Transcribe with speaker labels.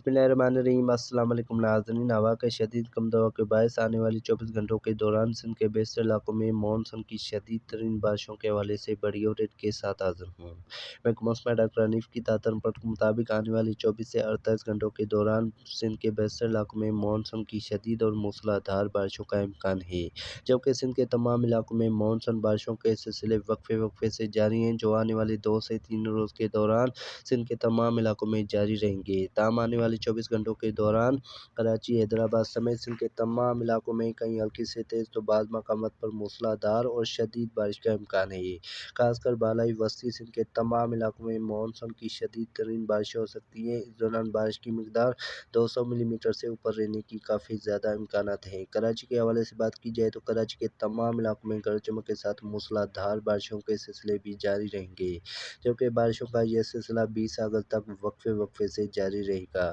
Speaker 1: बिस्मिल्लाहिर्रहमानिर्रहीम। अस्सलाम वालेकुम नाज़रीन। हवा के शदीद कम दबाव के बायस आने वाली 24 घंटों के दौरान सिंध के बेशतर इलाकों में मानसून की शदीद तरीन बारिशों के हवाले से बड़ी अपडेट के साथ हाजिर हूँ। महकमा मौसम डॉक्टर हनीफ की ताज़ा रिपोर्ट के मुताबिक आने वाली 24 से 48 घंटों के दौरान सिंध के बेशतर इलाकों में मानसून की शदीद और मूसलाधार बारिशों का इम्कान है, जबकि सिंध के तमाम इलाकों में मानसून बारिशों के सिलसिले वक्फे से जारी हैं, जो आने वाले 2 से 3 रोज़ के दौरान सिंध के तमाम इलाकों में जारी रहेंगे। ताहम आने वाले 24 घंटों के दौरान कराची, हैदराबाद समेत सिंध के तमाम इलाकों में कहीं हल्की से तेज़ तो बाज़ मकामात पर मूसलाधार और शदीद बारिश का इम्कान है। खासकर बालाई वस्ती सिंध के तमाम इलाकों में मानसून की शदीद तरीन बारिशें हो सकती हैं। इस दौरान बारिश की मिकदार 200 मिलीमीटर से ऊपर रहने की काफ़ी ज़्यादा इम्कानात हैं। कराची के हवाले से बात की जाए तो कराची के तमाम इलाकों में गरज चमक के साथ मूसलाधार बारिशों के सिलसिले भी जारी रहेंगे, जबकि बारिशों का यह सिलसिला 20 अगस्त तक वक्फे से जारी रहेगा।